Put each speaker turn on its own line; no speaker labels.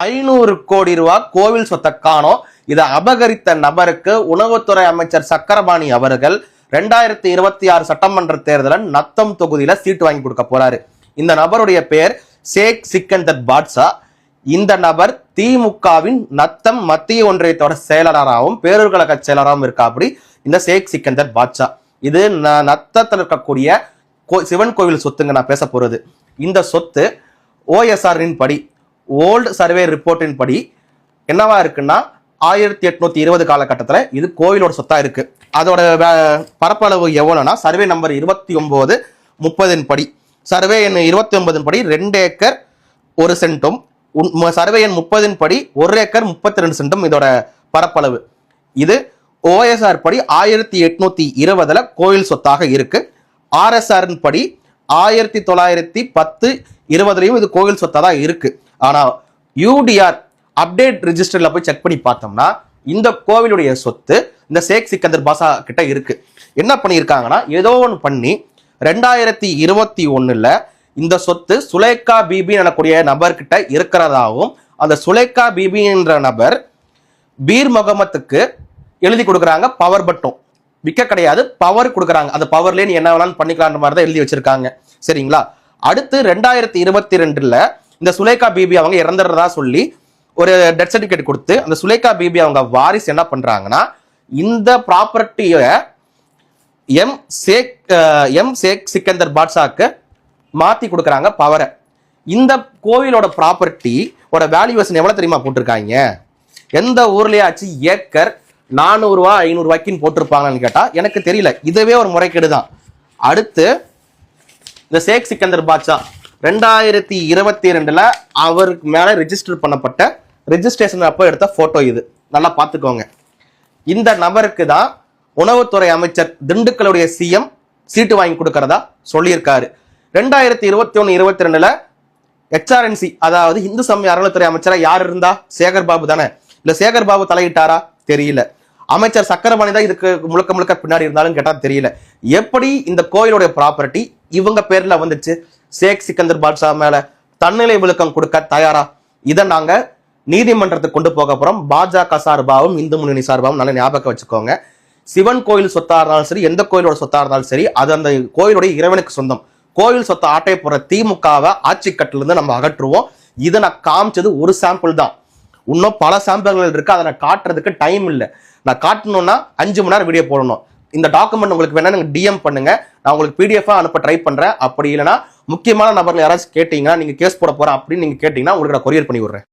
500 கோடி ரூபாய் கோவில் சொத்தை காணோம். இதை அபகரித்த நபருக்கு உணவுத்துறை அமைச்சர் சக்கரபாணி அவர்கள் 2026 சட்டமன்ற தேர்தலில் நத்தம் தொகுதியில சீட்டு வாங்கி கொடுக்க போறாரு. இந்த நபருடைய பெயர் ஷேக் சிக்கந்தர் பாட்ஷா. இந்த நபர் திமுகவின் நத்தம் மத்திய ஒன்றியத்தோட செயலாளராகவும் பேரூர் கழக செயலராகவும் இருக்கா. அப்படி இந்த ஷேக் சிக்கந்தர் பாட்ஷா இது நத்தத்தில் இருக்கக்கூடிய சிவன் கோவில் சொத்துங்க நான் பேச போறது. இந்த சொத்து ஓஎஸ்ஆரின் படி, ஓல்டு சர்வே ரிப்போர்ட்டின் படி என்னவா இருக்குன்னா 1820 காலகட்டத்தில் இது கோவிலோட சொத்தா இருக்கு. அதோட பரப்பளவு எவ்வளவுனா சர்வே நம்பர் 29/30 படி, சர்வே எண் 29 படி 2 ஏக்கர் 1 சென்டும், சர்வே எண் 30 படி 1 ஏக்கர் 32 சென்டும் இதோட பரப்பளவு. இது ஓஎஸ்ஆர் படி 1820 கோயில் சொத்தாக இருக்கு. ஆர்எஸ்ஆர் படி 1910-20 இது கோவில் சொத்தா தான் இருக்கு. ஆனா யூடிஆர் அப்டேட் ரிஜிஸ்டர்ல போய் செக் பண்ணி பார்த்தோம்னா இந்த கோவிலுடைய சொத்து இந்த ஷேக் சிக்கந்தர் பாட்ஷா கிட்ட இருக்கு. என்ன பண்ணியிருக்காங்கன்னா ஏதோ ஒன்று பண்ணி 2021 இந்த சொத்து சுலேகா பிபி எனக்கூடிய நபர்கிட்ட இருக்கிறதாகவும், அந்த சுலேகா பிபி என்ற நபர் பீர் முகமத்துக்கு எழுதி கொடுக்குறாங்க. பவர் பட்டம் விற்க கிடையாது, பவர் கொடுக்குறாங்க. அந்த பவர்லேயே நீ என்ன வேணாலும் பண்ணிக்கலான்ற மாதிரி தான் எழுதி வச்சிருக்காங்க. சரிங்களா? அடுத்து 2022 இந்த சுலேகா பிபி அவங்க இறந்துடுறதா சொல்லி ஒரு டெத் சர்டிபிகேட் கொடுத்து அந்த சுலேகா பிபி அவங்க வாரிசு என்ன பண்றாங்கன்னா இந்த ப்ராப்பர்ட்டியை எம் ஷேக் சிக்கந்தர் பாட்ஷாக்கு மாத்தி கொடுக்குறாங்க பவரை. இந்த கோவிலோட ப்ராப்பர்ட்டியோட வேல்யூவேஷன் எவ்வளவு தெரியுமா போட்டிருக்காங்க? எந்த ஊர்லயாச்சு ஏக்கர் 400 ரூபா 500 ரூபாய்க்குன்னு போட்டிருப்பாங்கன்னு கேட்டா எனக்கு தெரியல. இதுவே ஒரு முறைகேடு தான். அடுத்து இந்த ஷேக் சிக்கந்தர் பாட்ஷா 2022 அவருக்கு மேல ரெஜிஸ்டர் பண்ணப்பட்ட ரெஜிஸ்ட்ரேஷன் அப்போ எடுத்த போட்டோ இது. நல்லா பார்த்துக்கோங்க. இந்த நபருக்கு தான் உணவுத்துறை அமைச்சர் திண்டுக்கலுடைய சிஎம் சீட்டு வாங்கி கொடுக்கறதா சொல்லியிருக்காரு. 2021-22 HRNC அதாவது இந்து சமய அறநிலைத்துறை அமைச்சரா யார் இருந்தா? சேகர் பாபு தானே. இல்ல சேகர் பாபு தலையிட்டாரா? தெரியல. அமைச்சர் சக்கரபாணி தான் இதுக்கு முழுக்க முழுக்க பின்னாடி இருந்தாலும் கேட்டா தெரியல. எப்படி இந்த கோயிலுடைய ப்ராப்பர்ட்டி இவங்க பேர்ல வந்துச்சு? ஷேக் சிக்கந்தர் பாட்ஷா மேல தன்னிலை விளக்கம் கொடுக்க தயாரா? இதை நாங்க நீதிமன்றத்துக்கு கொண்டு போக போறோம். பாஜக சார்பாகவும் இந்து முன்னணி சார்பாகவும் நல்ல ஞாபகம் வச்சுக்கோங்க. சிவன் கோயில் சொத்தா இருந்தாலும் சரி, எந்த கோயிலோட சொத்தா இருந்தாலும் சரி, அது அந்த கோயிலுடைய இறைவனுக்கு சொந்தம். கோயில் சொத்தை ஆட்டை போற திமுகவை ஆட்சி கட்டில இருந்து நம்ம அகற்றுவோம். இதை நான் காமிச்சது ஒரு சாம்பிள் தான். இன்னும் பல சாம்பிள்கள் இருக்கு. அதை நான் காட்டுறதுக்கு டைம் இல்லை. நான் காட்டணும்னா 5 மணி நேரம் வீடியோ போடணும். இந்த டாக்குமெண்ட் உங்களுக்கு வேணா நீங்க டிஎம் பண்ணுங்க, நான் உங்களுக்கு பிடிஎஃப் அனுப்ப ட்ரை பண்றேன். அப்படி இல்லைன்னா முக்கியமான நபர்கள் யாராச்சும் கேட்டீங்கன்னா நீங்க கேஸ் போட போறேன் அப்படின்னு நீங்க கேட்டீங்கன்னா உங்களுக்கு நான் கொரியர் பண்ணி விடுறேன்.